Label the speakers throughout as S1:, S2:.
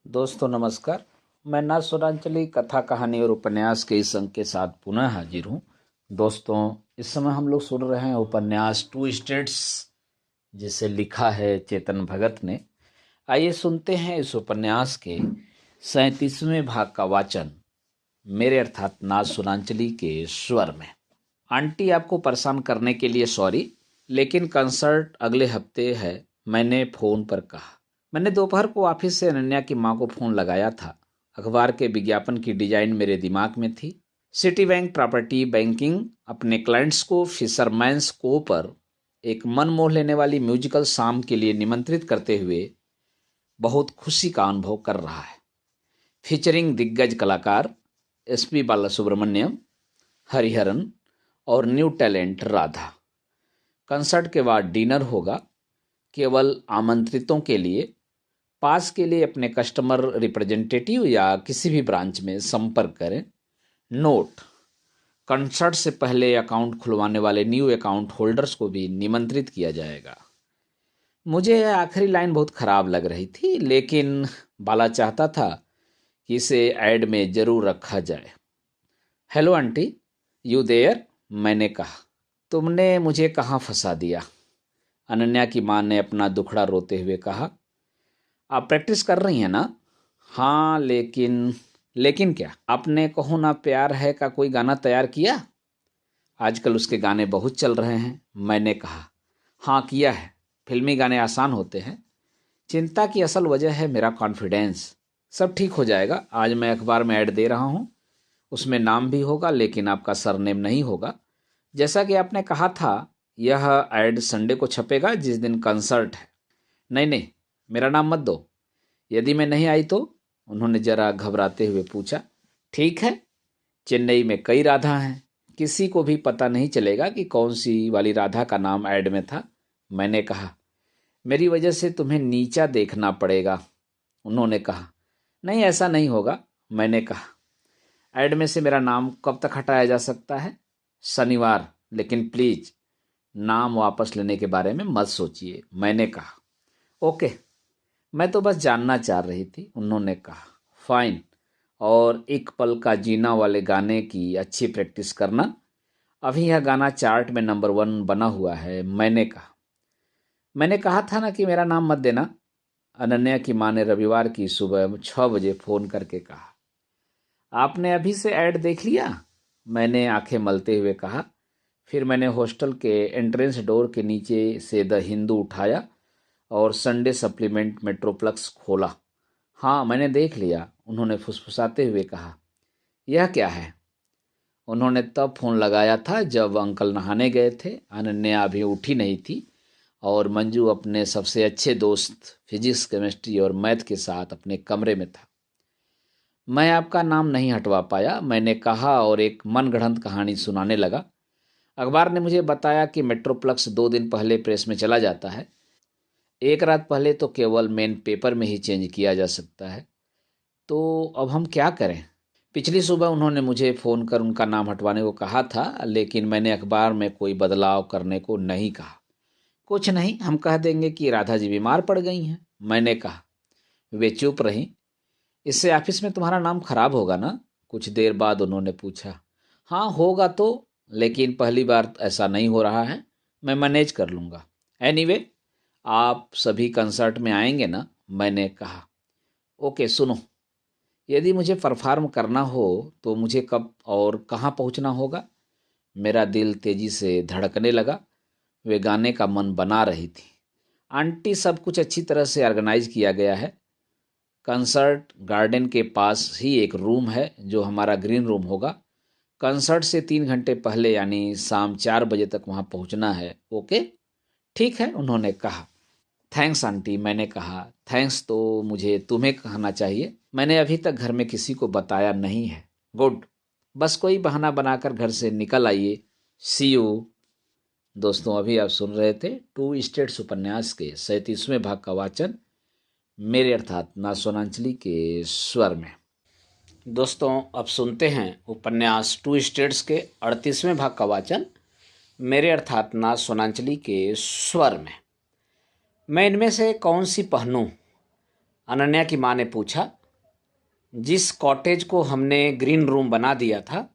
S1: दोस्तों नमस्कार। मैं नाथ सोनांचली कथा कहानी और उपन्यास के इस अंक के साथ पुनः हाजिर हूँ। दोस्तों, इस समय हम लोग सुन रहे हैं उपन्यास टू स्टेट्स, जिसे लिखा है चेतन भगत ने। आइए सुनते हैं इस उपन्यास के 37वें भाग का वाचन मेरे अर्थात नाथ सोनांचली के स्वर में। आंटी, आपको परेशान करने के लिए सॉरी, लेकिन कंसर्ट अगले हफ्ते है, मैंने फ़ोन पर कहा। मैंने दोपहर को ऑफिस से अनन्या की माँ को फ़ोन लगाया था। अखबार के विज्ञापन की डिजाइन मेरे दिमाग में थी। सिटी बैंक प्रॉपर्टी बैंकिंग अपने क्लाइंट्स को फिशरमैन्स को पर एक मन मोह लेने वाली म्यूजिकल शाम के लिए निमंत्रित करते हुए बहुत खुशी का अनुभव कर रहा है। फीचरिंग दिग्गज कलाकार एसपी बालासुब्रमण्यम, हरिहरन और न्यू टैलेंट राधा। कंसर्ट के बाद डिनर होगा, केवल आमंत्रितों के लिए। पास के लिए अपने कस्टमर रिप्रेजेंटेटिव या किसी भी ब्रांच में संपर्क करें। नोट: कंसर्ट से पहले अकाउंट खुलवाने वाले न्यू अकाउंट होल्डर्स को भी निमंत्रित किया जाएगा। मुझे यह आखिरी लाइन बहुत खराब लग रही थी, लेकिन बाला चाहता था कि इसे ऐड में जरूर रखा जाए। हेलो आंटी, यू देयर, मैंने कहा। तुमने मुझे कहाँ फंसा दिया? अनन्या की माँ ने अपना दुखड़ा रोते हुए कहा। आप प्रैक्टिस कर रही हैं ना? हाँ, लेकिन क्या? आपने कहो ना प्यार है का कोई गाना तैयार किया? आजकल उसके गाने बहुत चल रहे हैं, मैंने कहा। हाँ किया है, फिल्मी गाने आसान होते हैं। चिंता की असल वजह है मेरा कॉन्फिडेंस। सब ठीक हो जाएगा। आज मैं अखबार में ऐड दे रहा हूँ, उसमें नाम भी होगा लेकिन आपका सरनेम नहीं होगा। जैसा कि आपने कहा था, यह ऐड संडे को छपेगा जिस दिन कंसर्ट है। नहीं नहीं, मेरा नाम मत दो। यदि मैं नहीं आई तो? उन्होंने जरा घबराते हुए पूछा। ठीक है, चेन्नई में कई राधा हैं, किसी को भी पता नहीं चलेगा कि कौन सी वाली राधा का नाम ऐड में था, मैंने कहा। मेरी वजह से तुम्हें नीचा देखना पड़ेगा, उन्होंने कहा। नहीं, ऐसा नहीं होगा, मैंने कहा। ऐड में से मेरा नाम कब तक हटाया जा सकता है? शनिवार, लेकिन प्लीज नाम वापस लेने के बारे में मत सोचिए, मैंने कहा। ओके, मैं तो बस जानना चाह रही थी, उन्होंने कहा। फाइन, और एक पल का जीना वाले गाने की अच्छी प्रैक्टिस करना। अभी यह गाना चार्ट में नंबर 1 बना हुआ है, मैंने कहा। मैंने कहा था ना कि मेरा नाम मत देना, अनन्या की माँ ने रविवार की सुबह 6 बजे फ़ोन करके कहा। आपने अभी से ऐड देख लिया? मैंने आंखें मलते हुए कहा। फिर मैंने हॉस्टल के एंट्रेंस डोर के नीचे से द हिंदू उठाया और संडे सप्लीमेंट मेट्रोप्लस खोला। हाँ, मैंने देख लिया, उन्होंने फुसफुसाते हुए कहा। यह क्या है? उन्होंने तब फ़ोन लगाया था जब अंकल नहाने गए थे। अनन्या अभी उठी नहीं थी और मंजू अपने सबसे अच्छे दोस्त फिजिक्स, केमिस्ट्री और मैथ के साथ अपने कमरे में था। मैं आपका नाम नहीं हटवा पाया, मैंने कहा और एक मनगढ़ंत कहानी सुनाने लगा। अखबार ने मुझे बताया कि मेट्रोप्लस 2 दिन पहले प्रेस में चला जाता है। एक रात पहले तो केवल मेन पेपर में ही चेंज किया जा सकता है। तो अब हम क्या करें? पिछली सुबह उन्होंने मुझे फ़ोन कर उनका नाम हटवाने को कहा था, लेकिन मैंने अखबार में कोई बदलाव करने को नहीं कहा। कुछ नहीं, हम कह देंगे कि राधा जी बीमार पड़ गई हैं, मैंने कहा। वे चुप रहीं। इससे ऑफिस में तुम्हारा नाम खराब होगा ना? कुछ देर बाद उन्होंने पूछा। हाँ होगा तो, लेकिन पहली बार ऐसा नहीं हो रहा है, मैं मैनेज कर लूँगा। एनीवे, आप सभी कंसर्ट में आएंगे ना? मैंने कहा। ओके, सुनो, यदि मुझे परफॉर्म करना हो तो मुझे कब और कहाँ पहुँचना होगा? मेरा दिल तेजी से धड़कने लगा। वे गाने का मन बना रही थी। आंटी, सब कुछ अच्छी तरह से ऑर्गेनाइज किया गया है। कंसर्ट गार्डन के पास ही एक रूम है जो हमारा ग्रीन रूम होगा। कंसर्ट से 3 घंटे पहले यानी शाम 4 बजे तक वहाँ पहुँचना है। ओके? ठीक है, उन्होंने कहा। थैंक्स आंटी, मैंने कहा। थैंक्स तो मुझे तुम्हें कहना चाहिए, मैंने अभी तक घर में किसी को बताया नहीं है। गुड, बस कोई बहाना बनाकर घर से निकल आइए। सी यू। दोस्तों, अभी आप सुन रहे थे टू स्टेट्स उपन्यास के 37वें भाग का वाचन मेरे अर्थात ना सोनांचली के स्वर में। दोस्तों, अब सुनते हैं उपन्यास टू स्टेट्स के 38वें भाग का वाचन मेरे अर्थात ना सोनांचली के स्वर में। मैं इनमें से कौन सी पहनूं? अनन्या की माँ ने पूछा। जिस कॉटेज को हमने ग्रीन रूम बना दिया था,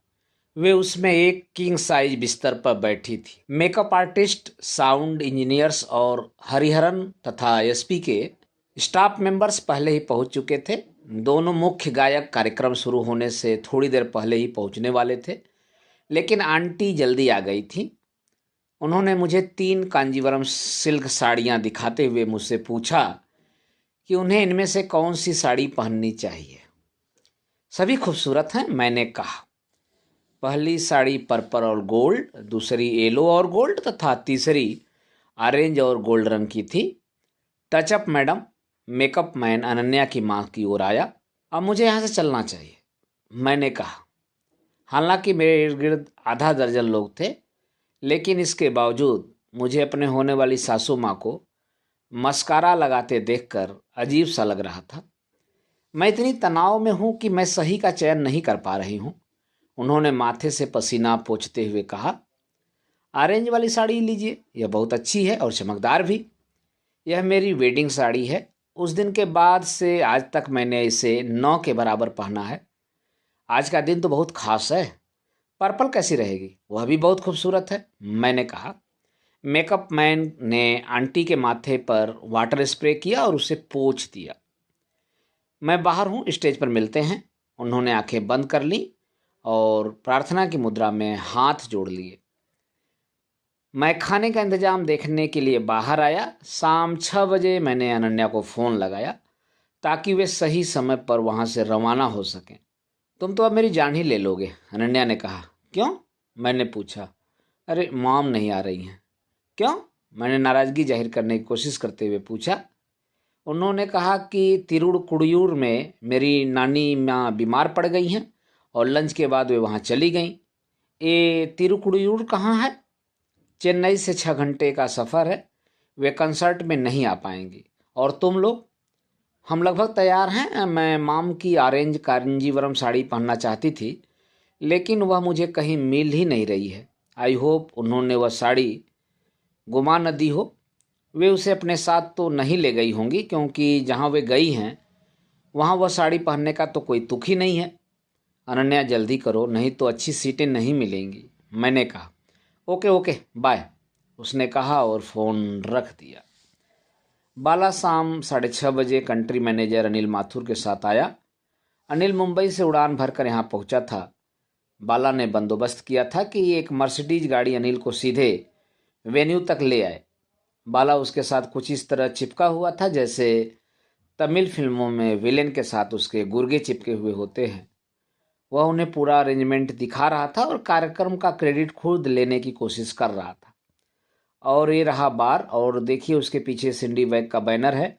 S1: वे उसमें एक किंग साइज बिस्तर पर बैठी थी। मेकअप आर्टिस्ट, साउंड इंजीनियर्स और हरिहरन तथा एसपी के स्टाफ मेंबर्स पहले ही पहुंच चुके थे। दोनों मुख्य गायक कार्यक्रम शुरू होने से थोड़ी देर पहले ही पहुंचने वाले थे, लेकिन आंटी जल्दी आ गई थी। उन्होंने मुझे 3 कांजीवरम सिल्क साड़ियां दिखाते हुए मुझसे पूछा कि उन्हें इनमें से कौन सी साड़ी पहननी चाहिए। सभी खूबसूरत हैं, मैंने कहा। पहली साड़ी पर्पल और गोल्ड, दूसरी येलो और गोल्ड तथा तीसरी ऑरेंज और गोल्ड रंग की थी। Touch-up madam, makeup man Ananya की माँ की ओर आया। अब मुझे यहाँ से चलना चाहिए, मैंने कहा। हालांकि मेरे इर्द गिर्द आधा दर्जन लोग थे, लेकिन इसके बावजूद मुझे अपने होने वाली सासू माँ को मस्कारा लगाते देखकर अजीब सा लग रहा था। मैं इतनी तनाव में हूँ कि मैं सही का चयन नहीं कर पा रही हूँ। उन्होंने माथे से पसीना पोंछते हुए कहा, ऑरेंज वाली साड़ी लीजिए, यह बहुत अच्छी है और चमकदार भी। यह मेरी वेडिंग साड़ी है। उस दिन के बाद से आज तक मैंने इसे 9 के बराबर पहना है। आज का दिन तो बहुत खास है। पर्पल कैसी रहेगी? वह भी बहुत खूबसूरत है, मैंने कहा। मेकअप मैन ने आंटी के माथे पर वाटर स्प्रे किया और उसे पोंछ दिया। मैं बाहर हूँ, स्टेज पर मिलते हैं। उन्होंने आंखें बंद कर ली और प्रार्थना की मुद्रा में हाथ जोड़ लिए। मैं खाने का इंतजाम देखने के लिए बाहर आया। शाम 6 बजे मैंने अनन्या को फ़ोन लगाया ताकि वे सही समय पर वहाँ से रवाना हो सकें। तुम तो अब मेरी जान ही ले लोगे, अनन्या ने कहा। क्यों? मैंने पूछा। अरे मॉम नहीं आ रही हैं। क्यों? मैंने नाराज़गी जाहिर करने की कोशिश करते हुए पूछा। उन्होंने कहा कि तिरुकुड़ियूर में मेरी नानी माँ बीमार पड़ गई हैं और लंच के बाद वे वहाँ चली गईं। ये तिरुकुड़ियूर कहाँ है? चेन्नई से 6 घंटे का सफ़र है। वे कंसर्ट में नहीं आ पाएंगी। और तुम लोग? हम लगभग तैयार हैं। मैं माम की ऑरेंज कांजीवरम साड़ी पहनना चाहती थी, लेकिन वह मुझे कहीं मिल ही नहीं रही है। आई होप उन्होंने वह साड़ी गुमा न दी हो। वे उसे अपने साथ तो नहीं ले गई होंगी, क्योंकि जहाँ वे गई हैं वहाँ वह साड़ी पहनने का तो कोई तुक ही नहीं है। अनन्या जल्दी करो, नहीं तो अच्छी सीटें नहीं मिलेंगी, मैंने कहा। ओके ओके बाय, उसने कहा और फ़ोन रख दिया। बाला शाम 6:30 बजे कंट्री मैनेजर अनिल माथुर के साथ आया। अनिल मुंबई से उड़ान भरकर यहाँ पहुँचा था। बाला ने बंदोबस्त किया था कि एक मर्सिडीज गाड़ी अनिल को सीधे वेन्यू तक ले आए। बाला उसके साथ कुछ इस तरह चिपका हुआ था जैसे तमिल फिल्मों में विलेन के साथ उसके गुर्गे चिपके हुए होते हैं। वह उन्हें पूरा अरेंजमेंट दिखा रहा था और कार्यक्रम का क्रेडिट खुद लेने की कोशिश कर रहा था। और ये रहा बार, और देखिए उसके पीछे सिंडी वैग का बैनर है।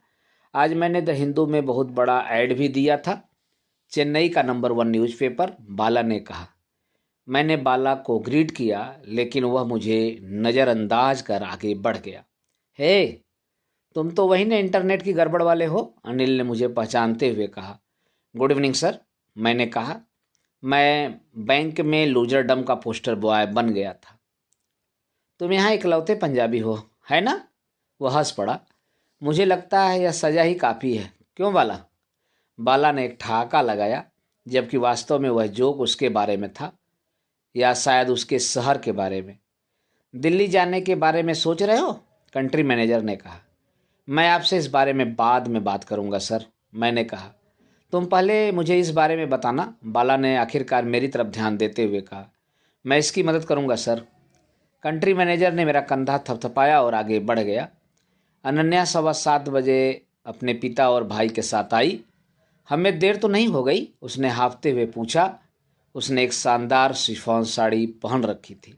S1: आज मैंने द हिंदू में बहुत बड़ा ऐड भी दिया था, चेन्नई का नंबर 1 न्यूज़पेपर, बाला ने कहा। मैंने बाला को ग्रीट किया, लेकिन वह मुझे नज़रअंदाज कर आगे बढ़ गया। हे, तुम तो वही ना इंटरनेट की गड़बड़ वाले हो, अनिल ने मुझे पहचानते हुए कहा। गुड इवनिंग सर, मैंने कहा। मैं बैंक में लूजर डम का पोस्टर बॉय बन गया था। तुम यहाँ इकलौते पंजाबी हो, है ना? वह हंस पड़ा। मुझे लगता है यह सजा ही काफ़ी है। क्यों बाला? बाला ने एक ठहाका लगाया, जबकि वास्तव में वह जोक उसके बारे में था, या शायद उसके शहर के बारे में। दिल्ली जाने के बारे में सोच रहे हो? कंट्री मैनेजर ने कहा। मैं आपसे इस बारे में बाद में बात करूंगा सर, मैंने कहा। तुम पहले मुझे इस बारे में बताना, बाला ने आखिरकार मेरी तरफ ध्यान देते हुए कहा। मैं इसकी मदद करूंगा सर। कंट्री मैनेजर ने मेरा कंधा थपथपाया और आगे बढ़ गया। अनन्या 7:15 बजे अपने पिता और भाई के साथ आई। हमें देर तो नहीं हो गई? उसने हाँफते हुए पूछा। उसने एक शानदार शिफॉन साड़ी पहन रखी थी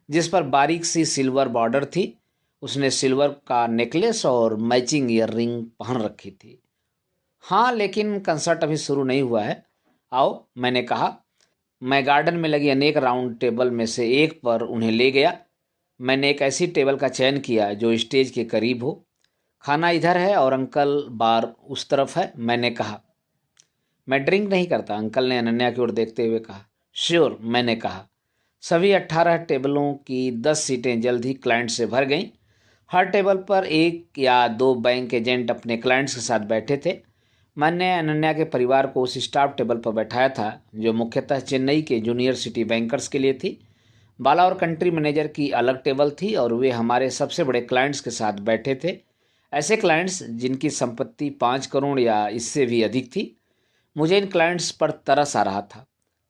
S1: जिस पर बारीक सी सिल्वर बॉर्डर थी। उसने सिल्वर का नेकलेस और मैचिंग ईयररिंग पहन रखी थी। हाँ, लेकिन कंसर्ट अभी शुरू नहीं हुआ है। आओ, मैंने कहा। मैं गार्डन में लगी अनेक राउंड टेबल में से एक पर उन्हें ले गया। मैंने एक ऐसी टेबल का चयन किया जो स्टेज के करीब हो। खाना इधर है और अंकल बार उस तरफ है, मैंने कहा। मैं ड्रिंक नहीं करता, अंकल ने अनन्या की ओर देखते हुए कहा। श्योर, मैंने कहा। सभी 18 टेबलों की 10 सीटें जल्द ही क्लाइंट से भर गईं। हर टेबल पर 1 या 2 बैंक एजेंट अपने क्लाइंट्स के साथ बैठे थे। मैंने अनन्या के परिवार को उस स्टाफ टेबल पर बैठाया था जो मुख्यतः चेन्नई के जूनियर सिटी बैंकर्स के लिए थी। बाला और कंट्री मैनेजर की अलग टेबल थी और वे हमारे सबसे बड़े क्लाइंट्स के साथ बैठे थे। ऐसे क्लाइंट्स जिनकी संपत्ति 5 करोड़ या इससे भी अधिक थी। मुझे इन क्लाइंट्स पर तरस आ रहा था।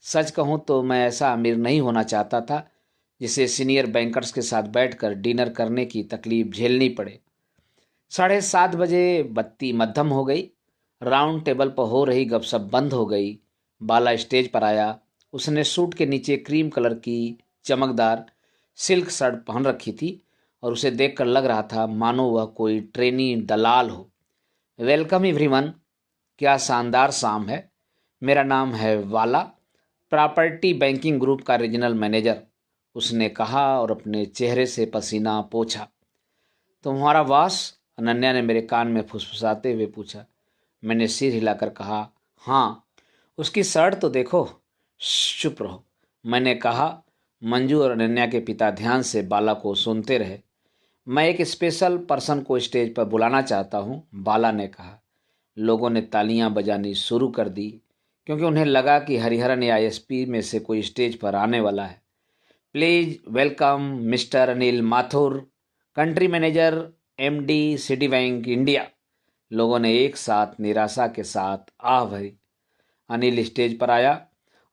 S1: सच कहूँ तो मैं ऐसा अमीर नहीं होना चाहता था जिसे सीनियर बैंकर्स के साथ बैठकर डिनर करने की तकलीफ झेलनी पड़े। 7:30 बजे बत्ती मद्धम हो गई। राउंड टेबल पर हो रही गपशप बंद हो गई। बाला स्टेज पर आया। उसने सूट के नीचे क्रीम कलर की चमकदार सिल्क शर्ट पहन रखी थी और उसे देखकर लग रहा था मानो वह कोई ट्रेनी दलाल हो। वेलकम एवरीवन, क्या शानदार शाम है। मेरा नाम है वाला, प्रॉपर्टी बैंकिंग ग्रुप का रीजनल मैनेजर, उसने कहा और अपने चेहरे से पसीना पोंछा। तुम्हारा बॉस? अनन्या ने मेरे कान में फुसफुसाते हुए पूछा। मैंने सिर हिलाकर कहा, हाँ। उसकी शर्ट तो देखो। चुप रहो, मैंने कहा। मंजू और अनन्या के पिता ध्यान से बाला को सुनते रहे। मैं एक स्पेशल पर्सन को स्टेज पर बुलाना चाहता हूँ, बाला ने कहा। लोगों ने तालियां बजानी शुरू कर दी क्योंकि उन्हें लगा कि हरिहरन या एसपी में से कोई स्टेज पर आने वाला है। Please welcome mister Anil Mathur, country manager, MD, city bank India. लोगों ने एक साथ निराशा के साथ आह भरी। अनिल स्टेज पर आया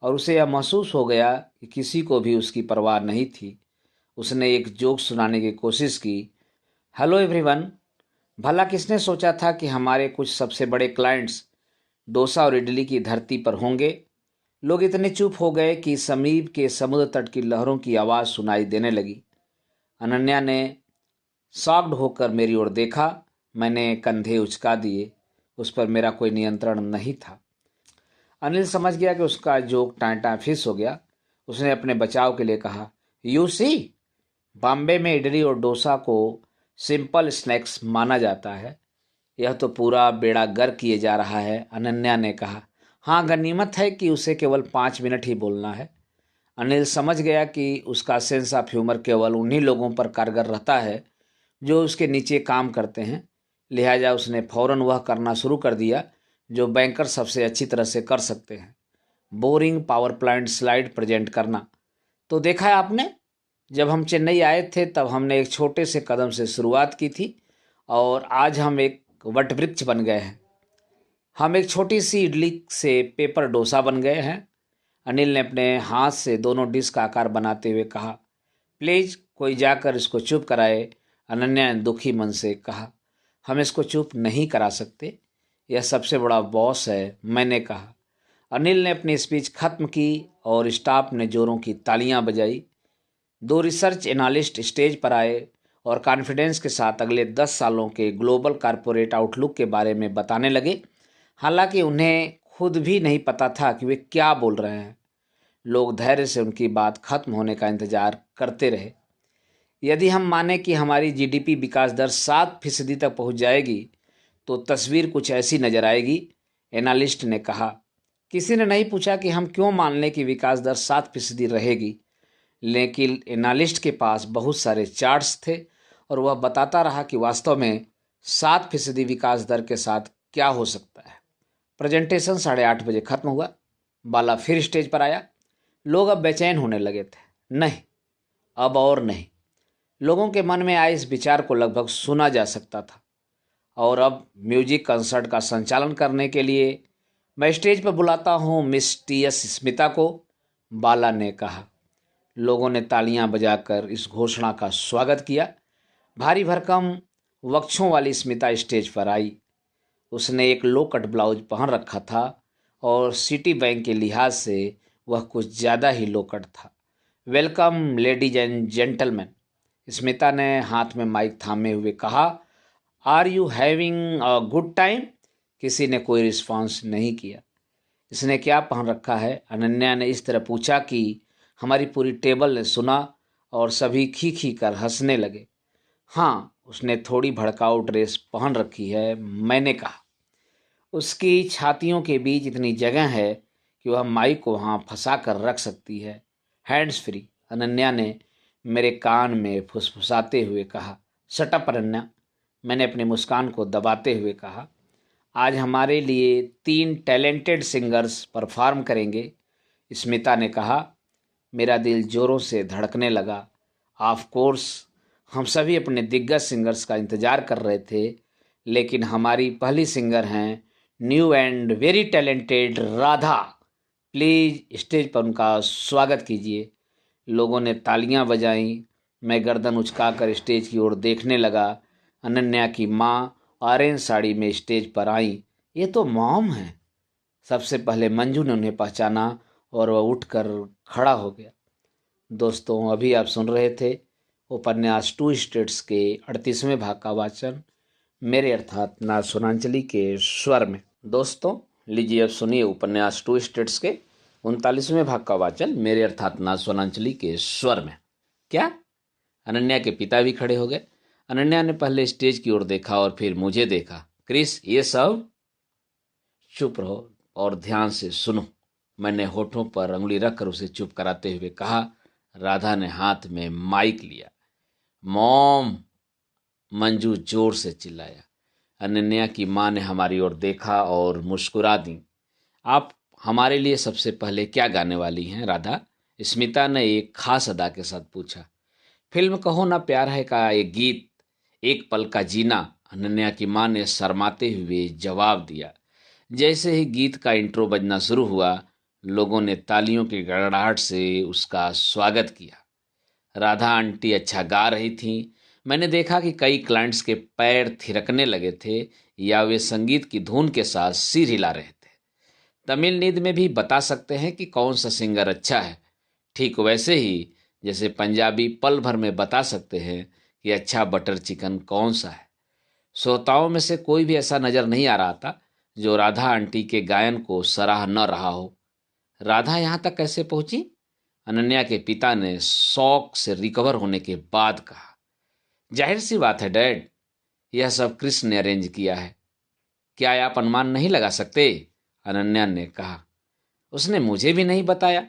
S1: और उसे यह महसूस हो गया कि किसी को भी उसकी परवाह नहीं थी। उसने एक जोक सुनाने की कोशिश की। हेलो एवरीवन, भला किसने सोचा था कि हमारे कुछ सबसे बड़े क्लाइंट्स डोसा और इडली की धरती पर होंगे। लोग इतने चुप हो गए कि समीप के समुद्र तट की लहरों की आवाज़ सुनाई देने लगी। अनन्या ने शॉक्ड होकर मेरी ओर देखा। मैंने कंधे उचका दिए। उस पर मेरा कोई नियंत्रण नहीं था। अनिल समझ गया कि उसका जोक टाँटा फिस हो गया। उसने अपने बचाव के लिए कहा, यू सी, बॉम्बे में इडली और डोसा को सिंपल स्नैक्स माना जाता है। यह तो पूरा बेड़ा गर्क किए जा रहा है। अनन्या ने कहा, हाँ, गनीमत है कि उसे केवल 5 मिनट ही बोलना है। अनिल समझ गया कि उसका सेंस ऑफ ह्यूमर केवल उन्हीं लोगों पर कारगर रहता है जो उसके नीचे काम करते हैं। लिहाजा उसने फौरन वह करना शुरू कर दिया जो बैंकर सबसे अच्छी तरह से कर सकते हैं, boring power plant slide present करना। तो देखा है आपने, जब हम चेन्नई आए थे तब हमने एक छोटे से कदम से शुरुआत की थी और आज हम एक वटवृक्ष बन गए हैं। हम एक छोटी सी इडली से पेपर डोसा बन गए हैं। अनिल ने अपने हाथ से दोनों डिश का आकार बनाते हुए कहा, प्लीज कोई जाकर इसको चुप कराए। अनन्या ने दुखी मन से कहा, हम इसको चुप नहीं करा सकते, यह सबसे बड़ा बॉस है, मैंने कहा। अनिल ने अपनी स्पीच खत्म की और स्टाफ ने जोरों की तालियां बजाई। 2 रिसर्च एनालिस्ट स्टेज पर आए और कॉन्फिडेंस के साथ अगले 10 सालों के ग्लोबल कॉरपोरेट आउटलुक के बारे में बताने लगे। हालांकि उन्हें खुद भी नहीं पता था कि वे क्या बोल रहे हैं। लोग धैर्य से उनकी बात खत्म होने का इंतजार करते रहे। यदि हम माने कि हमारी जीडीपी विकास दर 7% तक पहुंच जाएगी तो तस्वीर कुछ ऐसी नजर आएगी, एनालिस्ट ने कहा। किसी ने नहीं पूछा कि हम क्यों मान लें कि विकास दर 7% रहेगी, लेकिन एनालिस्ट के पास बहुत सारे चार्ट्स थे और वह बताता रहा कि वास्तव में 7% विकास दर के साथ क्या हो सकता है। प्रेजेंटेशन 8:30 बजे खत्म हुआ। बाला फिर स्टेज पर आया। लोग अब बेचैन होने लगे थे। नहीं, अब और नहीं। लोगों के मन में आए इस विचार को लगभग सुना जा सकता था। और अब म्यूजिक कंसर्ट का संचालन करने के लिए मैं स्टेज पर बुलाता हूँ मिस टी.एस. स्मिता को, बाला ने कहा। लोगों ने तालियां बजाकर इस घोषणा का स्वागत किया। भारी भरकम वक्षों वाली स्मिता स्टेज पर आई। उसने एक लो कट ब्लाउज पहन रखा था और सिटी बैंक के लिहाज से वह कुछ ज़्यादा ही लो कट था। Welcome ladies and gentleman, Smita ने हाथ में माइक थामे हुए कहा। Are you having a good time? किसी ने कोई रिस्पॉन्स नहीं किया। इसने क्या पहन रखा है? अनन्या ने इस तरह पूछा कि हमारी पूरी टेबल ने सुना और सभी खी खी कर हंसने लगे। हाँ, उसने थोड़ी भड़काऊ ड्रेस पहन रखी है, मैंने कहा। उसकी छातियों के बीच इतनी जगह है कि वह माइक को वहाँ फंसा कर रख सकती है। हैंड्स फ्री, अनन्या ने मेरे कान में फुसफुसाते हुए कहा। शट अप अनन्या, मैंने अपनी मुस्कान को दबाते हुए कहा। आज हमारे लिए 3 टैलेंटेड सिंगर्स परफॉर्म करेंगे। स्मिता ने कहा। मेरा दिल जोरों से धड़कने लगा। ऑफ कोर्स हम सभी अपने दिग्गज सिंगर्स का इंतजार कर रहे थे, लेकिन हमारी पहली सिंगर हैं new and very talented Radha. Please stage पर उनका स्वागत कीजिए। लोगों ने तालियां बजाईं। मैं गर्दन उचकाकर स्टेज की ओर देखने लगा। अनन्या की माँ ऑरेंज साड़ी में स्टेज पर आई। ये तो मॉम है। सबसे पहले मंजू ने उन्हें पहचाना और वह उठकर खड़ा हो गया। दोस्तों, अभी आप सुन रहे थे उपन्यास टू स्टेट्स के 38वें भाग का वाचन मेरे अर्थात ना सोनांचली के स्वर में। दोस्तों, लीजिए अब सुनिए उपन्यास टू स्टेट्स के 39वें भाग का वाचन मेरे अर्थात ना सोनांचली के स्वर में। क्या? अनन्या के पिता भी खड़े हो गए। अनन्या ने पहले स्टेज की ओर देखा और फिर मुझे देखा। क्रिस, ये सब? चुप रहो और ध्यान से सुनो, मैंने होठों पर उंगली रखकर उसे चुप कराते हुए कहा। राधा ने हाथ में माइक लिया। मॉम, मंजू जोर से चिल्लाया। अनन्या की मां ने हमारी ओर देखा और मुस्कुरा दी। आप हमारे लिए सबसे पहले क्या गाने वाली हैं राधा? स्मिता ने एक खास अदा के साथ पूछा। फिल्म कहो ना प्यार है का एक गीत, एक पल का जीना, अनन्या की मां ने शर्माते हुए जवाब दिया। जैसे ही गीत का इंट्रो बजना शुरू हुआ, लोगों ने तालियों की गड़गड़ाहट से उसका स्वागत किया। राधा आंटी अच्छा गा रही थीं। मैंने देखा कि कई क्लाइंट्स के पैर थिरकने लगे थे या वे संगीत की धुन के साथ सिर हिला रहे थे। तमिल निद में भी बता सकते हैं कि कौन सा सिंगर अच्छा है, ठीक वैसे ही जैसे पंजाबी पल भर में बता सकते हैं कि अच्छा बटर चिकन कौन सा है। श्रोताओं में से कोई भी ऐसा नजर नहीं आ रहा था जो राधा आंटी के गायन को सराह न रहा हो। राधा यहाँ तक कैसे पहुंची? अनन्या के पिता ने शौक से रिकवर होने के बाद कहा। जाहिर सी बात है डैड, यह सब क्रिस ने अरेंज किया है। क्या आप अनुमान नहीं लगा सकते? अनन्या ने कहा। उसने मुझे भी नहीं बताया,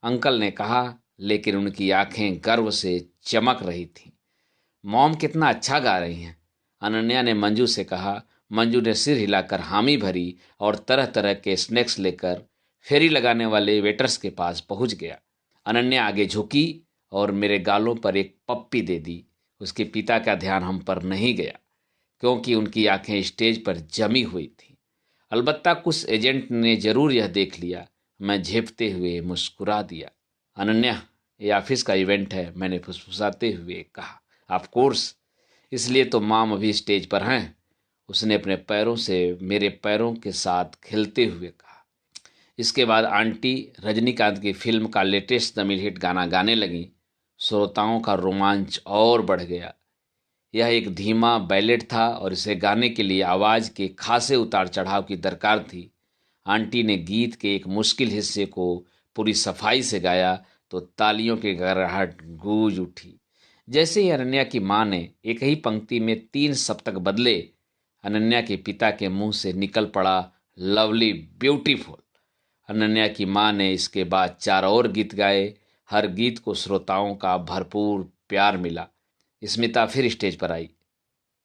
S1: अंकल ने कहा, लेकिन उनकी आंखें गर्व से चमक रही थीं। मॉम कितना अच्छा गा रही हैं, अनन्या ने मंजू से कहा। मंजू ने सिर हिलाकर हामी भरी और तरह तरह के स्नैक्स लेकर फेरी लगाने वाले वेटर्स के पास पहुंच गया। अनन्या आगे झुकी और मेरे गालों पर एक पप्पी दे दी। उसके पिता का ध्यान हम पर नहीं गया, क्योंकि उनकी आंखें स्टेज पर जमी हुई थीं। अलबत्ता कुछ एजेंट ने जरूर यह देख लिया। मैं झेपते हुए मुस्कुरा दिया। अनन्या, ये ऑफिस का इवेंट है, मैंने फुसफुसाते हुए कहा। ऑफ कोर्स, इसलिए तो माम अभी स्टेज पर हैं, उसने अपने पैरों से मेरे पैरों के साथ खेलते हुए कहा। इसके बाद आंटी रजनीकांत की फिल्म का लेटेस्ट तमिल हिट गाना गाने लगी। श्रोताओं का रोमांच और बढ़ गया। यह एक धीमा बैलेट था और इसे गाने के लिए आवाज़ के खासे उतार चढ़ाव की दरकार थी। आंटी ने गीत के एक मुश्किल हिस्से को पूरी सफाई से गाया तो तालियों की गड़गड़ाहट गूंज उठी। जैसे ही अनन्या की माँ ने एक ही पंक्ति में 3 सप्तक बदले, अनन्या के पिता के मुंह से निकल पड़ा लवली ब्यूटीफुल। अनन्या की माँ ने इसके बाद 4 और गीत गाए। हर गीत को श्रोताओं का भरपूर प्यार मिला। स्मिता फिर स्टेज पर आई।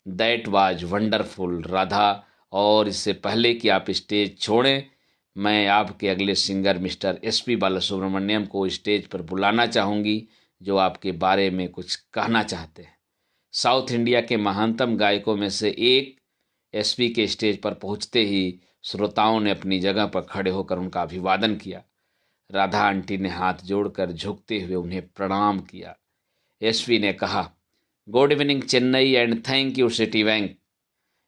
S1: दैट वाज वंडरफुल राधा, और इससे पहले कि आप स्टेज छोड़ें, मैं आपके अगले सिंगर मिस्टर SP बालासुब्रमण्यम को स्टेज पर बुलाना चाहूँगी, जो आपके बारे में कुछ कहना चाहते हैं। साउथ इंडिया के महानतम गायकों में से एक SP के स्टेज पर पहुंचते ही श्रोताओं ने अपनी जगह पर खड़े होकर उनका अभिवादन किया। राधा आंटी ने हाथ जोड़कर झुकते हुए उन्हें प्रणाम किया। SP ने कहा, good evening Chennai and thank you city bank.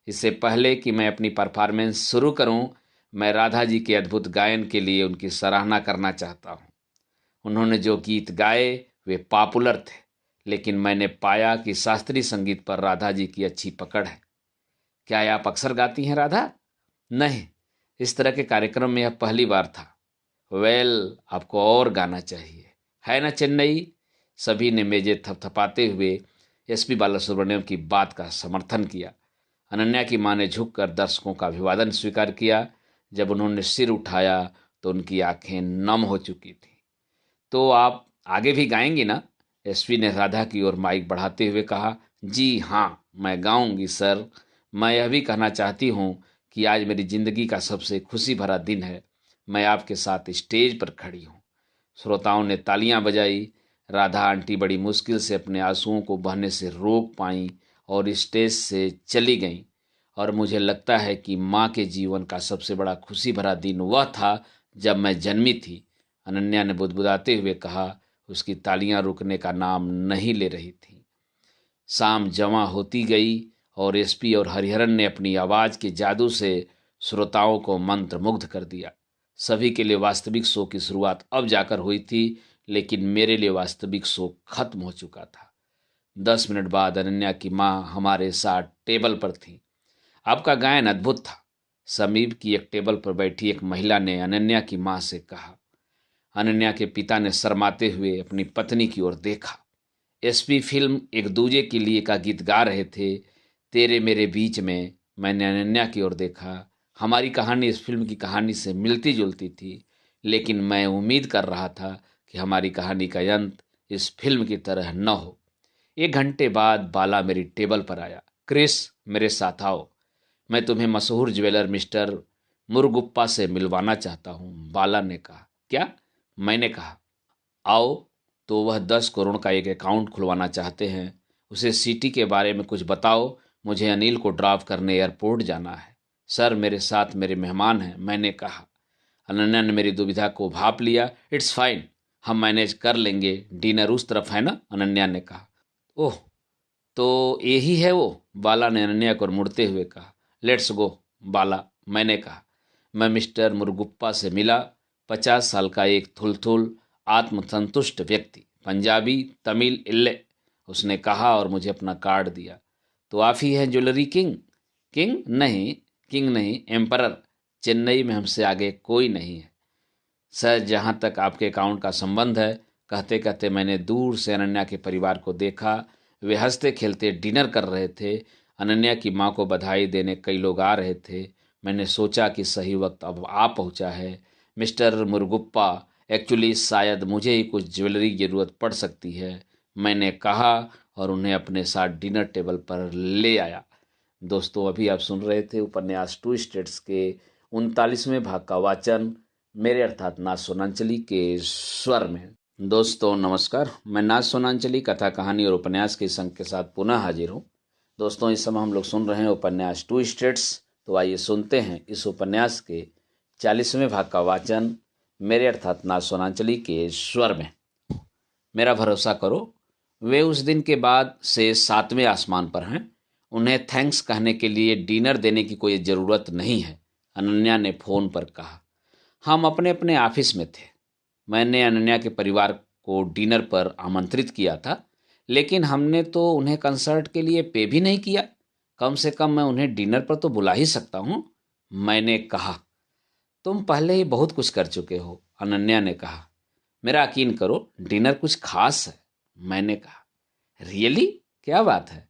S1: इससे पहले कि मैं अपनी परफॉर्मेंस शुरू करूं, मैं राधा जी के अद्भुत गायन के लिए उनकी सराहना करना चाहता हूं। उन्होंने जो गीत गाए वे पॉपुलर थे, लेकिन मैंने पाया कि शास्त्रीय संगीत पर राधा जी की अच्छी पकड़ है। क्या आप अक्सर गाती हैं राधा? नहीं, इस तरह के कार्यक्रम में यह पहली बार था। वेल, आपको और गाना चाहिए, है ना चेन्नई? सभी ने मेजे थपथपाते हुए SP बालासुब्रमण्यम की बात का समर्थन किया। अनन्या की मां ने झुककर दर्शकों का अभिवादन स्वीकार किया। जब उन्होंने सिर उठाया तो उनकी आंखें नम हो चुकी थी। तो आप आगे भी गाएंगी ना? SP ने राधा की ओर माइक बढ़ाते हुए कहा। जी हाँ, मैं गाऊंगी सर। मैं यह भी कहना चाहती हूँ कि आज मेरी ज़िंदगी का सबसे खुशी भरा दिन है। मैं आपके साथ स्टेज पर खड़ी हूँ। श्रोताओं ने तालियां बजाई। राधा आंटी बड़ी मुश्किल से अपने आंसुओं को बहने से रोक पाईं और स्टेज से चली गईं। और मुझे लगता है कि माँ के जीवन का सबसे बड़ा खुशी भरा दिन वह था जब मैं जन्मी थी। अनन्या ने बुदबुदाते हुए कहा। उसकी तालियां रुकने का नाम नहीं ले रही थी। शाम जमा होती गई और एसपी और हरिहरन ने अपनी आवाज के जादू से श्रोताओं को मंत्रमुग्ध कर दिया। सभी के लिए वास्तविक शो की शुरुआत अब जाकर हुई थी, लेकिन मेरे लिए वास्तविक शो खत्म हो चुका था। 10 मिनट बाद अनन्या की माँ हमारे साथ टेबल पर थी। आपका गायन अद्भुत था। समीप की एक टेबल पर बैठी एक महिला ने अनन्या की माँ से कहा। अनन्या के पिता ने शर्माते हुए अपनी पत्नी की ओर देखा। एसपी फिल्म एक दूजे के लिए का गीत गा रहे थे। तेरे मेरे बीच में। मैंने अनन्या की ओर देखा। हमारी कहानी इस फिल्म की कहानी से मिलती जुलती थी, लेकिन मैं उम्मीद कर रहा था कि हमारी कहानी का अंत इस फिल्म की तरह न हो। 1 घंटे बाद बाला मेरी टेबल पर आया। क्रिस, मेरे साथ आओ। मैं तुम्हें मशहूर ज्वेलर मिस्टर मुरुगुप्पा से मिलवाना चाहता हूँ, बाला ने कहा। क्या? मैंने कहा। आओ। तो वह 10 करोड़ का एक अकाउंट खुलवाना चाहते हैं। उसे सिटी के बारे में कुछ बताओ। मुझे अनिल को ड्रॉप करने एयरपोर्ट जाना है। सर, मेरे साथ मेरे मेहमान हैं, मैंने कहा। अनन्या ने मेरी दुविधा को भांप लिया। इट्स फाइन, हम मैनेज कर लेंगे। डिनर उस तरफ है ना? अनन्या ने कहा। ओह, तो यही है वो? बाला ने अनन्या को मुड़ते हुए कहा। लेट्स गो बाला, मैंने कहा। मैं मिस्टर मुरुगुप्पा से मिला। 50 साल का एक थुलथुल आत्मसंतुष्ट व्यक्ति, पंजाबी तमिल इल्ले, उसने कहा और मुझे अपना कार्ड दिया। तो आप ही हैं ज्वेलरी किंग? किंग नहीं, किंग नहीं, एम्परर। चेन्नई में हमसे आगे कोई नहीं है। सर, जहाँ तक आपके अकाउंट का संबंध है, कहते कहते मैंने दूर से अनन्या के परिवार को देखा। वे हंसते खेलते डिनर कर रहे थे। अनन्या की माँ को बधाई देने कई लोग आ रहे थे। मैंने सोचा कि सही वक्त अब आ पहुँचा है। मिस्टर मुरुगुप्पा, एक्चुअली शायद मुझे ही कुछ ज्वेलरी की ज़रूरत पड़ सकती है, मैंने कहा और उन्हें अपने साथ डिनर टेबल पर ले आया। दोस्तों, अभी आप सुन रहे थे उपन्यास टू स्टेट्स के 39वें भाग का वाचन मेरे अर्थात नाथ सोनांचली के स्वर में। दोस्तों नमस्कार, मैं नाथ सोनांचली कथा कहानी और उपन्यास के इस अंक के साथ पुनः हाजिर हूँ। दोस्तों, इस समय हम लोग सुन रहे हैं उपन्यास टू स्टेट्स। तो आइए सुनते हैं इस उपन्यास के 40वें भाग का वाचन मेरे अर्थात नाथ सोनांचली के स्वर में। मेरा भरोसा करो, वे उस दिन के बाद से 7वें आसमान पर हैं। उन्हें थैंक्स कहने के लिए डिनर देने की कोई ज़रूरत नहीं है, अनन्या ने फ़ोन पर कहा। हम अपने अपने ऑफिस में थे। मैंने अनन्या के परिवार को डिनर पर आमंत्रित किया था, लेकिन हमने तो उन्हें कंसर्ट के लिए पे भी नहीं किया। कम से कम मैं उन्हें डिनर पर तो बुला ही सकता हूँ, मैंने कहा। तुम पहले ही बहुत कुछ कर चुके हो, अनन्या ने कहा। मेरा यकीन करो, डिनर कुछ खास है, मैंने कहा। रियली? क्या बात है?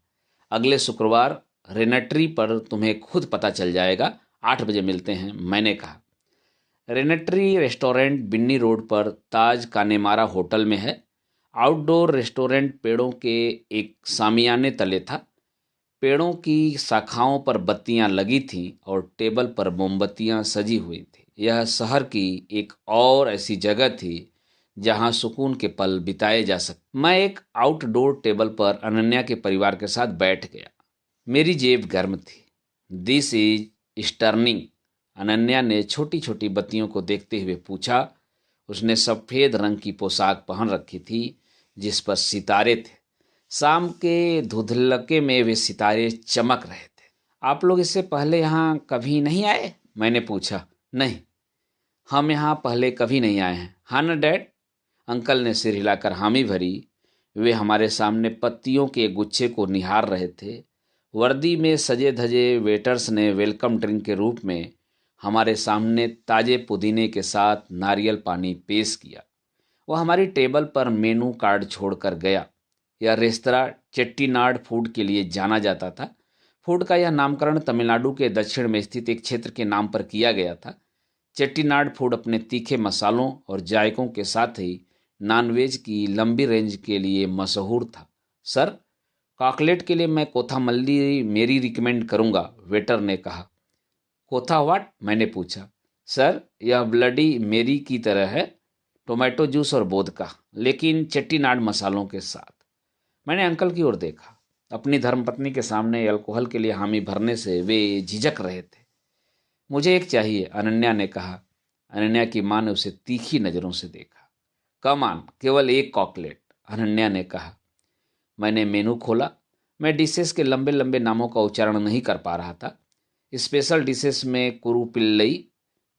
S1: अगले शुक्रवार रेनेट्री पर तुम्हें खुद पता चल जाएगा। 8 बजे मिलते हैं, मैंने कहा। रेनेट्री रेस्टोरेंट बिन्नी रोड पर ताज कानेमारा होटल में है। आउटडोर रेस्टोरेंट पेड़ों के एक सामियाने तले था। पेड़ों की शाखाओं पर बत्तियां लगी थीं और टेबल पर मोमबत्तियां सजी हुई थी। यह शहर की एक और ऐसी जगह थी जहां सुकून के पल बिताए जा सकते। मैं एक आउटडोर टेबल पर अनन्या के परिवार के साथ बैठ गया। मेरी जेब गर्म थी। दिस इज स्टर्निंग, अनन्या ने छोटी छोटी बत्तियों को देखते हुए पूछा। उसने सफ़ेद रंग की पोशाक पहन रखी थी जिस पर सितारे थे। शाम के धुंधलके में वे सितारे चमक रहे थे। आप लोग इससे पहले यहाँ कभी नहीं आए? मैंने पूछा। नहीं, हम यहाँ पहले कभी नहीं आए हैं। हाँ ना डैड? अंकल ने सिर हिलाकर हामी भरी। वे हमारे सामने पत्तियों के गुच्छे को निहार रहे थे। वर्दी में सजे धजे वेटर्स ने वेलकम ड्रिंक के रूप में हमारे सामने ताजे पुदीने के साथ नारियल पानी पेश किया। वह हमारी टेबल पर मेनू कार्ड छोड़कर गया। यह रेस्तरां चेट्टीनाड फूड के लिए जाना जाता था। फूड का यह नामकरण तमिलनाडु के दक्षिण में स्थित एक क्षेत्र के नाम पर किया गया था। चेट्टीनाड फूड अपने तीखे मसालों और जायकों के साथ ही नॉनवेज की लंबी रेंज के लिए मशहूर था। सर, कॉकलेट के लिए मैं कोथामल्ली मेरी रिकमेंड करूंगा, वेटर ने कहा। कोथा व्हाट? मैंने पूछा। सर, यह ब्लडी मेरी की तरह है, टोमेटो जूस और वोदका, लेकिन चेट्टीनाड मसालों के साथ। मैंने अंकल की ओर देखा। अपनी धर्मपत्नी के सामने अल्कोहल के लिए हामी भरने से वे झिझक रहे थे। मुझे एक चाहिए, अनन्या ने कहा। अनन्या की मां ने उसे तीखी नजरों से देखा। कम ऑन, केवल एक कॉकलेट, अनन्या ने कहा। मैंने मेनू खोला। मैं डिशेस के लंबे लंबे नामों का उच्चारण नहीं कर पा रहा था। स्पेशल डिशेस में कुरुपिल्लई,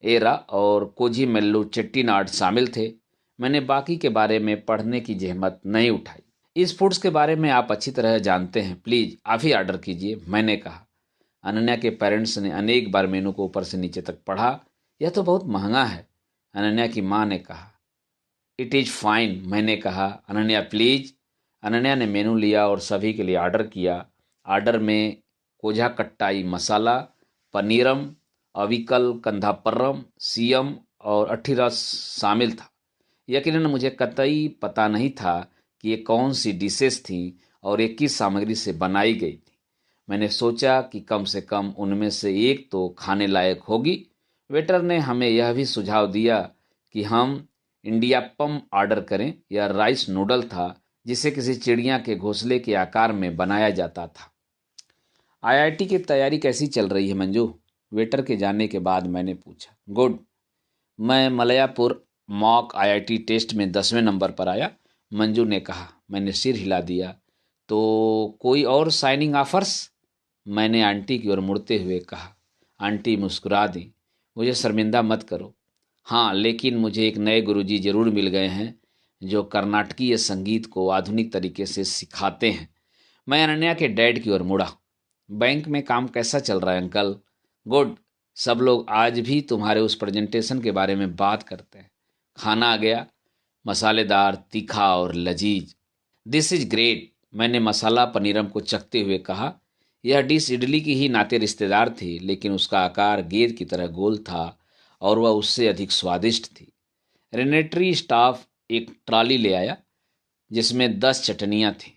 S1: एरा और कोझीमेल्लू चेट्टीनाड शामिल थे। मैंने बाकी के बारे में पढ़ने की जहमत नहीं उठाई। इस फूड्स के बारे में आप अच्छी तरह जानते हैं, प्लीज आप ही ऑर्डर कीजिए, मैंने कहा। अनन्या के पेरेंट्स ने अनेक बार मेनू को ऊपर से नीचे तक पढ़ा। यह तो बहुत महंगा है, अनन्या की मां ने कहा। इट इज फाइन, मैंने कहा। अनन्या प्लीज। अनन्या ने मेनू लिया और सभी के लिए ऑर्डर किया। ऑर्डर में कोझा कट्टाई मसाला, पनीरम, अविकल कंधापरम, सीयम और अठीरस शामिल था। यकीनन मुझे कतई पता नहीं था कि ये कौन सी डिशेस थी और ये किस सामग्री से बनाई गई थी। मैंने सोचा कि कम से कम उनमें से एक तो खाने लायक होगी। वेटर ने हमें यह भी सुझाव दिया कि हम इंडियाप्पम ऑर्डर करें। यह राइस नूडल था जिसे किसी चिड़िया के घोंसले के आकार में बनाया जाता था। आईआईटी की तैयारी कैसी चल रही है मंजू? वेटर के जाने के बाद मैंने पूछा। गुड। मैं मलयापुर मॉक आईआईटी टेस्ट में 10वें नंबर पर आया, मंजू ने कहा। मैंने सिर हिला दिया। तो कोई और साइनिंग ऑफर्स? मैंने आंटी की ओर मुड़ते हुए कहा। आंटी मुस्कुरा दी। मुझे शर्मिंदा मत करो। हाँ, लेकिन मुझे एक नए गुरुजी जरूर मिल गए हैं जो कर्नाटकीय संगीत को आधुनिक तरीके से सिखाते हैं। मैं अनन्या के डैड की ओर मुड़ा। बैंक में काम कैसा चल रहा है अंकल? गुड। सब लोग आज भी तुम्हारे उस प्रेजेंटेशन के बारे में बात करते हैं। खाना आ गया? मसालेदार, तीखा और लजीज। दिस इज ग्रेट, मैंने मसाला पनीरम को चखते हुए कहा। यह डिश इडली की ही नाते रिश्तेदार थी, लेकिन उसका आकार गेंद की तरह गोल था और वह उससे अधिक स्वादिष्ट थी। रेनेटरी स्टाफ एक ट्रॉली ले आया जिसमें 10 चटनियाँ थीं।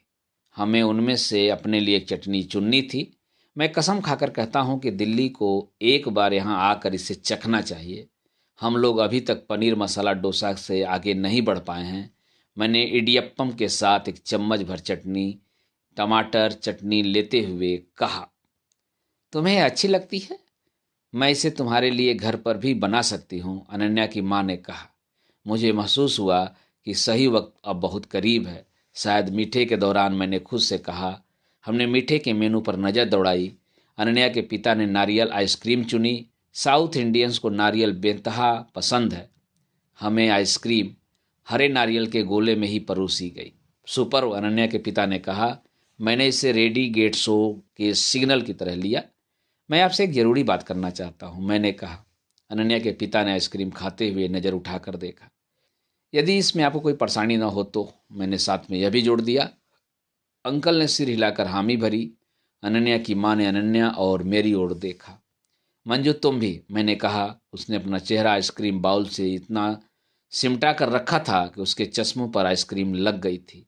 S1: हमें उनमें से अपने लिए एक चटनी चुननी थी। मैं कसम खाकर कहता हूँ कि दिल्ली को एक बार यहाँ आकर इसे चखना चाहिए। हम लोग अभी तक पनीर मसाला डोसा से आगे नहीं बढ़ पाए हैं। मैंने इडियप्पम के साथ एक चम्मच भर चटनी, टमाटर चटनी लेते हुए कहा। तुम्हें अच्छी लगती है? मैं इसे तुम्हारे लिए घर पर भी बना सकती हूँ, अनन्या की माँ ने कहा। मुझे महसूस हुआ कि सही वक्त अब बहुत करीब है। शायद मीठे के दौरान मैंने खुद से कहा। हमने मीठे के मेनू पर नज़र दौड़ाई। अनन्या के पिता ने नारियल आइसक्रीम चुनी। साउथ इंडियंस को नारियल बेतहा पसंद है। हमें आइसक्रीम हरे नारियल के गोले में ही परोसी गई। सुपर, अनन्या के पिता ने कहा। मैंने इसे रेडी गेट शो के सिग्नल की तरह लिया। मैं आपसे एक ज़रूरी बात करना चाहता हूँ, मैंने कहा। अनन्या के पिता ने आइसक्रीम खाते हुए नज़र उठाकर देखा। यदि इसमें आपको कोई परेशानी न हो तो, मैंने साथ में यह भी जोड़ दिया। अंकल ने सिर हिलाकर हामी भरी। अनन्या की माँ ने अनन्या और मेरी ओर देखा। मंजू तुम भी, मैंने कहा। उसने अपना चेहरा आइसक्रीम बाउल से इतना सिमटा कर रखा था कि उसके चश्मों पर आइसक्रीम लग गई थी।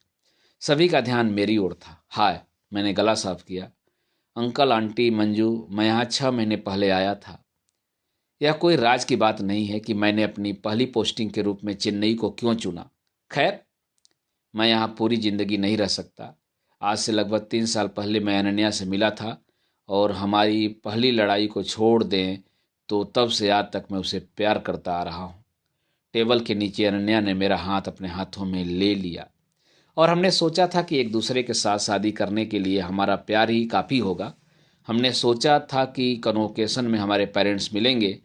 S1: सभी का ध्यान मेरी ओर था। हाय, मैंने गला साफ किया। अंकल, आंटी, मंजू, मैं यहाँ 6 महीने पहले आया था। यह कोई राज की बात नहीं है कि मैंने अपनी पहली पोस्टिंग के रूप में चेन्नई को क्यों चुना। खैर, मैं यहाँ पूरी जिंदगी नहीं रह सकता। आज से लगभग 3 साल पहले मैं अनन्या से मिला था और हमारी पहली लड़ाई को छोड़ दें तो तब से आज तक मैं उसे प्यार करता आ रहा हूँ। टेबल के नीचे अनन्या ने मेरा हाथ अपने हाथों में ले लिया और हमने सोचा था कि एक दूसरे के साथ शादी करने के लिए हमारा प्यार ही काफ़ी होगा। हमने सोचा था कि कन्वोकेशन में हमारे पेरेंट्स मिलेंगे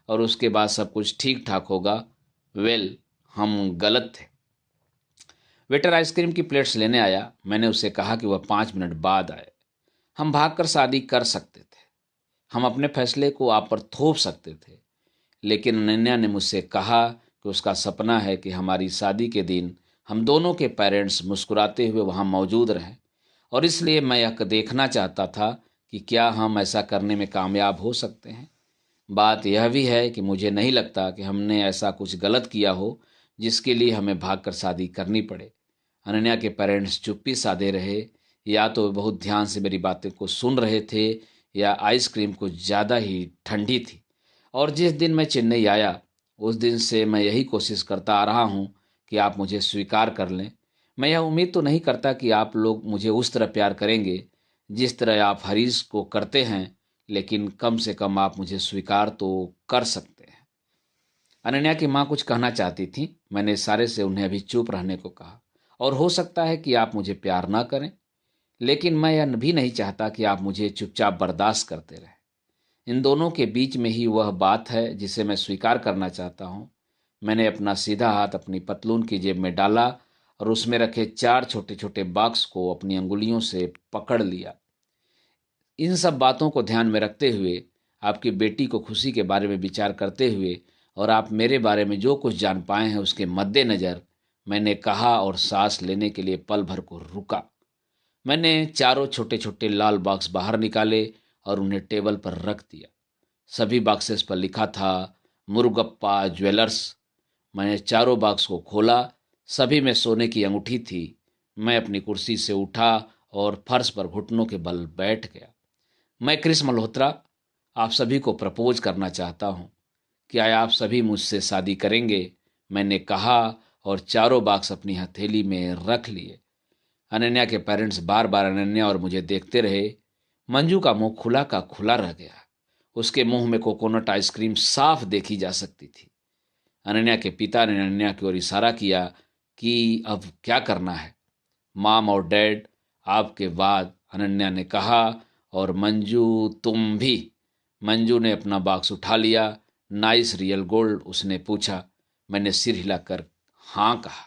S1: और उसके बाद सब कुछ ठीक ठाक होगा। वेल, हम गलत थे। वेटर आइसक्रीम की प्लेट्स लेने आया। मैंने उसे कहा कि वह 5 मिनट बाद आए। हम भागकर शादी कर सकते थे। हम अपने फैसले को आप पर थोप सकते थे। लेकिन अनन्या ने मुझसे कहा कि उसका सपना है कि हमारी शादी के दिन हम दोनों के पेरेंट्स मुस्कुराते हुए वहाँ मौजूद रहें, और इसलिए मैं यह देखना चाहता था कि क्या हम ऐसा करने में कामयाब हो सकते हैं। बात यह भी है कि मुझे नहीं लगता कि हमने ऐसा कुछ गलत किया हो जिसके लिए हमें भागकर शादी करनी पड़े। अनन्या के पेरेंट्स चुप्पी साधे रहे। या तो वे बहुत ध्यान से मेरी बातें को सुन रहे थे या आइसक्रीम कुछ ज़्यादा ही ठंडी थी। और जिस दिन मैं चेन्नई आया उस दिन से मैं यही कोशिश करता आ रहा हूँ कि आप मुझे स्वीकार कर लें। मैं यह उम्मीद तो नहीं करता कि आप लोग मुझे उस तरह प्यार करेंगे जिस तरह आप हरीश को करते हैं, लेकिन कम से कम आप मुझे स्वीकार तो कर सकते हैं। अनन्या की माँ कुछ कहना चाहती थी। मैंने इशारे से उन्हें अभी चुप रहने को कहा। और हो सकता है कि आप मुझे प्यार ना करें, लेकिन मैं यह भी नहीं चाहता कि आप मुझे चुपचाप बर्दाश्त करते रहें। इन दोनों के बीच में ही वह बात है जिसे मैं स्वीकार करना चाहता हूँ। मैंने अपना सीधा हाथ अपनी पतलून की जेब में डाला और उसमें रखे 4 छोटे छोटे बॉक्स को अपनी अंगुलियों से पकड़ लिया। इन सब बातों को ध्यान में रखते हुए, आपकी बेटी को खुशी के बारे में विचार करते हुए और आप मेरे बारे में जो कुछ जान पाए हैं उसके मद्देनज़र, मैंने कहा और सांस लेने के लिए पल भर को रुका। मैंने चारों छोटे छोटे लाल बॉक्स बाहर निकाले और उन्हें टेबल पर रख दिया। सभी बॉक्सेस पर लिखा था मुरुगप्पा ज्वेलर्स। मैंने चारों बॉक्स को खोला। सभी में सोने की अंगूठी थी। मैं अपनी कुर्सी से उठा और फर्श पर घुटनों के बल बैठ गया। मैं क्रिस मल्होत्रा आप सभी को प्रपोज करना चाहता हूँ। क्या आप सभी मुझसे शादी करेंगे? मैंने कहा और चारों बॉक्स अपनी हथेली में रख लिए। अनन्या के पेरेंट्स बार बार अनन्या और मुझे देखते रहे। मंजू का मुंह खुला का खुला रह गया। उसके मुंह में कोकोनट आइसक्रीम साफ देखी जा सकती थी। अनन्या के पिता ने अनन्या की ओर इशारा किया कि अब क्या करना है। माम और डैड आपके बाद, अनन्या ने कहा। और मंजू तुम भी। मंजू ने अपना बॉक्स उठा लिया। नाइस रियल गोल्ड, उसने पूछा। मैंने सिर हिलाकर हाँ कहा।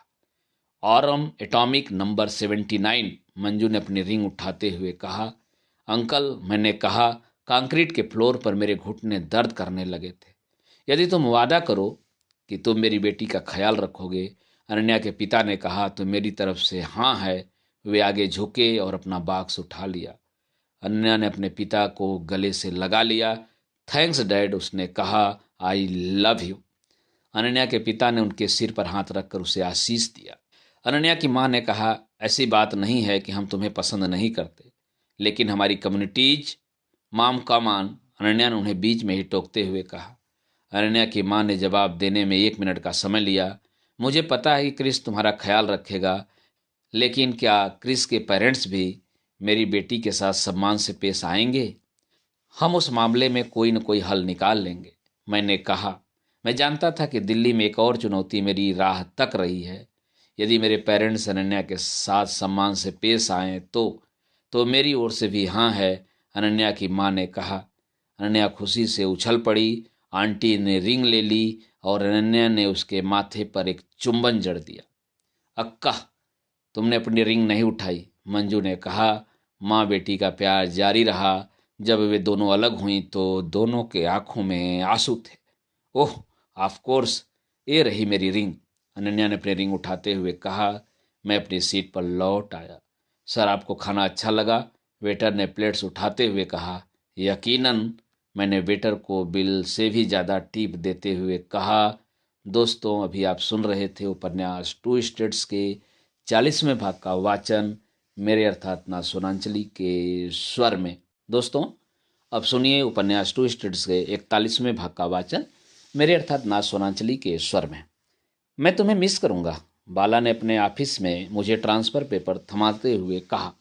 S1: ऑरम एटॉमिक नंबर 79, मंजू ने अपनी रिंग उठाते हुए कहा। अंकल, मैंने कहा। कंक्रीट के फ्लोर पर मेरे घुटने दर्द करने लगे थे। यदि तुम वादा करो कि तुम मेरी बेटी का ख्याल रखोगे, अनन्या के पिता ने कहा, तो मेरी तरफ से हाँ है। वे आगे झुके और अपना बॉक्स उठा लिया। अनन्या ने अपने पिता को गले से लगा लिया। थैंक्स डैड, उसने कहा। I love you. अनन्या के पिता ने उनके सिर पर हाथ रखकर उसे आशीष दिया। अनन्या की मां ने कहा, ऐसी बात नहीं है कि हम तुम्हें पसंद नहीं करते, लेकिन हमारी कम्युनिटीज। माम कम ऑन, अनन्या ने उन्हें बीच में ही टोकते हुए कहा। अनन्या की मां ने जवाब देने में 1 मिनट का समय लिया। मुझे पता है कि क्रिस तुम्हारा ख्याल रखेगा, लेकिन क्या क्रिस के पेरेंट्स भी मेरी बेटी के साथ सम्मान से पेश आएंगे? हम उस मामले में कोई न कोई हल निकाल लेंगे, मैंने कहा। मैं जानता था कि दिल्ली में एक और चुनौती मेरी राह तक रही है। यदि मेरे पेरेंट्स अनन्या के साथ सम्मान से पेश आए तो मेरी ओर से भी हाँ है, अनन्या की माँ ने कहा। अनन्या खुशी से उछल पड़ी। आंटी ने रिंग ले ली और अनन्या ने उसके माथे पर एक चुंबन जड़ दिया। अक्का, तुमने अपनी रिंग नहीं उठाई, मंजू ने कहा। माँ बेटी का प्यार जारी रहा। जब वे दोनों अलग हुई तो दोनों के आंखों में आंसू थे। ओह, ऑफ कोर्स, ये रही मेरी रिंग, अनन्या ने अपनी रिंग उठाते हुए कहा। मैं अपनी सीट पर लौट आया। सर, आपको खाना अच्छा लगा? वेटर ने प्लेट्स उठाते हुए कहा। यकीनन, मैंने वेटर को बिल से भी ज़्यादा टिप देते हुए कहा। दोस्तों, अभी आप सुन रहे थे उपन्यास टू स्टेट्स के 40वें भाग का वाचन मेरे अर्थात ना सोनांचली के स्वर में। दोस्तों, अब सुनिए उपन्यास टू स्टेट्स के 41वें भाग का वाचन मेरे अर्थात ना सोनांचली के स्वर में। मैं तुम्हें मिस करूंगा, बाला ने अपने ऑफिस में मुझे ट्रांसफ़र पेपर थमाते हुए कहा।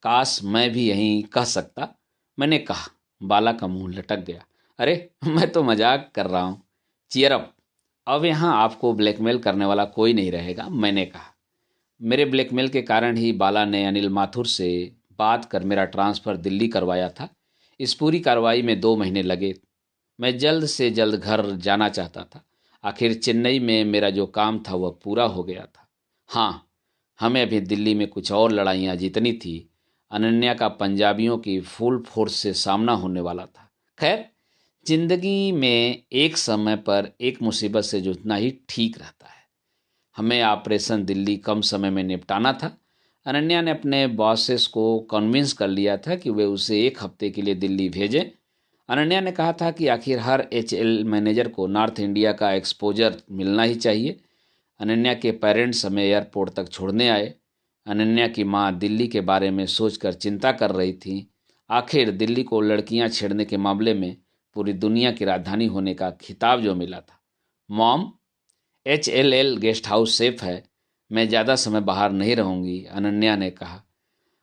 S1: काश मैं भी यहीं कह सकता, मैंने कहा। बाला का मुंह लटक गया। अरे, मैं तो मजाक कर रहा हूँ। चियर अप, अब यहाँ आपको ब्लैकमेल करने वाला कोई नहीं रहेगा, मैंने कहा। मेरे ब्लैकमेल के कारण ही बाला ने अनिल माथुर से बात कर मेरा ट्रांसफ़र दिल्ली करवाया था। इस पूरी कार्रवाई में 2 महीने लगे। मैं जल्द से जल्द घर जाना चाहता था। आखिर चेन्नई में मेरा जो काम था वह पूरा हो गया था। हाँ, हमें अभी दिल्ली में कुछ और लड़ाइयाँ जीतनी थी। अनन्या का पंजाबियों की फुल फोर्स से सामना होने वाला था। खैर, जिंदगी में एक समय पर एक मुसीबत से जूझना ही ठीक रहता है। हमें ऑपरेशन दिल्ली कम समय में निपटाना था। अनन्या ने अपने बॉसेस को कन्विंस कर लिया था कि वे उसे 1 हफ्ते के लिए दिल्ली भेजें। अनन्या ने कहा था कि आखिर हर एचएल मैनेजर को नॉर्थ इंडिया का एक्सपोजर मिलना ही चाहिए। अनन्या के पेरेंट्स हमें एयरपोर्ट तक छोड़ने आए। अनन्या की माँ दिल्ली के बारे में सोचकर चिंता कर रही थी। आखिर दिल्ली को लड़कियां छेड़ने के मामले में पूरी दुनिया की राजधानी होने का खिताब जो मिला था। Mom, HLL guest house safe है, मैं ज़्यादा समय बाहर नहीं रहूंगी, अनन्या ने कहा।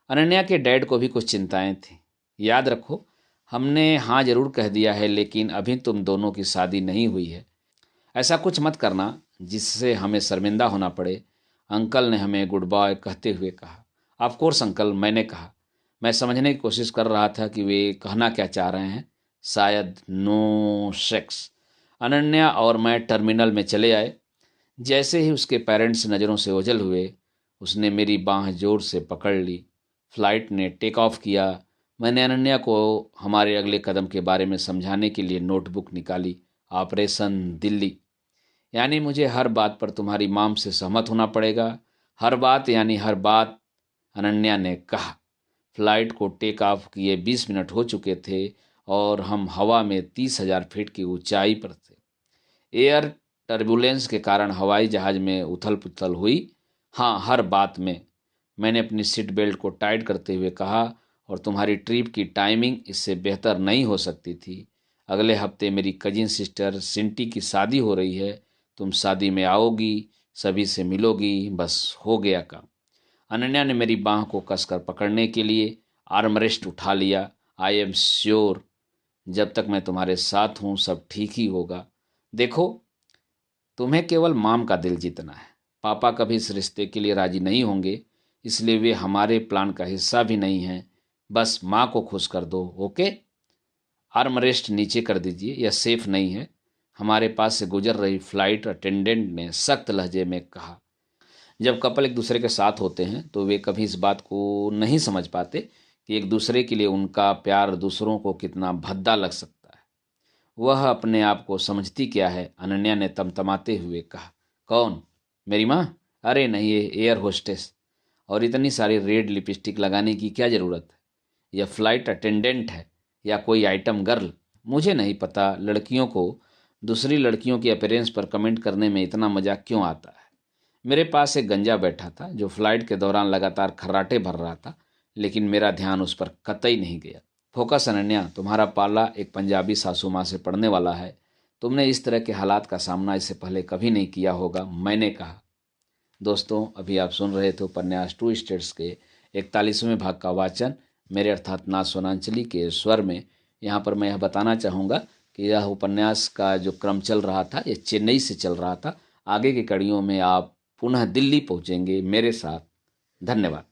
S1: अनन्या के डैड को भी कुछ चिंताएं थीं। याद रखो, हमने हाँ जरूर कह दिया है, लेकिन अभी तुम दोनों की शादी नहीं हुई है। ऐसा कुछ मत करना जिससे हमें शर्मिंदा होना पड़े, अंकल ने हमें गुड बाय कहते हुए कहा। ऑफ कोर्स अंकल, मैंने कहा। मैं समझने की कोशिश कर रहा था कि वे कहना क्या चाह रहे हैं। शायद नो सेक्स। अनन्या और मैं टर्मिनल में चले आए। जैसे ही उसके पेरेंट्स नज़रों से ओझल हुए, उसने मेरी बाँह जोर से पकड़ ली। फ्लाइट ने टेक ऑफ किया। मैंने अनन्या को हमारे अगले कदम के बारे में समझाने के लिए नोटबुक निकाली। ऑपरेशन दिल्ली, यानी मुझे हर बात पर तुम्हारी माम से सहमत होना पड़ेगा। हर बात यानी हर बात, अनन्या ने कहा। फ्लाइट को टेक ऑफ किए 20 मिनट हो चुके थे और हम हवा में 30,000 फीट की ऊंचाई पर थे। एयर टर्बुलेंस के कारण हवाई जहाज में उथल पुथल हुई। हाँ, हर बात में, मैंने अपनी सीट बेल्ट को टाइट करते हुए कहा। और तुम्हारी ट्रिप की टाइमिंग इससे बेहतर नहीं हो सकती थी। अगले हफ्ते मेरी कजिन सिस्टर सिंटी की शादी हो रही है। तुम शादी में आओगी, सभी से मिलोगी, बस हो गया काम। अनन्या ने मेरी बाँह को कसकर पकड़ने के लिए आर्मरेस्ट उठा लिया। आई एम श्योर, जब तक मैं तुम्हारे साथ हूँ सब ठीक ही होगा। देखो, तुम्हें केवल माम का दिल जीतना है। पापा कभी इस रिश्ते के लिए राजी नहीं होंगे, इसलिए वे हमारे प्लान का हिस्सा भी नहीं हैं। बस माँ को खुश कर दो, ओके? आर्मरेस्ट नीचे कर दीजिए, यह सेफ नहीं है, हमारे पास से गुजर रही फ्लाइट अटेंडेंट ने सख्त लहजे में कहा। जब कपल एक दूसरे के साथ होते हैं तो वे कभी इस बात को नहीं समझ पाते कि एक दूसरे के लिए उनका प्यार दूसरों को कितना भद्दा लग सकता है। वह अपने आप को समझती क्या है? अनन्या ने तमतमाते हुए कहा। कौन? मेरी माँ? अरे नहीं, ये एयर होस्टेस। और इतनी सारी रेड लिपस्टिक लगाने की क्या ज़रूरत है? यह फ्लाइट अटेंडेंट है या कोई आइटम गर्ल? मुझे नहीं पता लड़कियों को दूसरी लड़कियों की अपीयरेंस पर कमेंट करने में इतना मजा क्यों आता है। मेरे पास एक गंजा बैठा था जो फ्लाइट के दौरान लगातार खर्राटे भर रहा था, लेकिन मेरा ध्यान उस पर कतई नहीं गया। फोकस अनन्या, तुम्हारा पाला एक पंजाबी सासू माँ से पड़ने वाला है। तुमने इस तरह के हालात का सामना इससे पहले कभी नहीं किया होगा, मैंने कहा। दोस्तों, अभी आप सुन रहे थे उपन्यास टू स्टेट्स के 41वें भाग का वाचन मेरे अर्थात ना सोनांचली के स्वर में। यहाँ पर मैं यह बताना चाहूँगा कि यह उपन्यास का जो क्रम चल रहा था, यह चेन्नई से चल रहा था। आगे की कड़ियों में आप पुनः दिल्ली पहुँचेंगे मेरे साथ। धन्यवाद।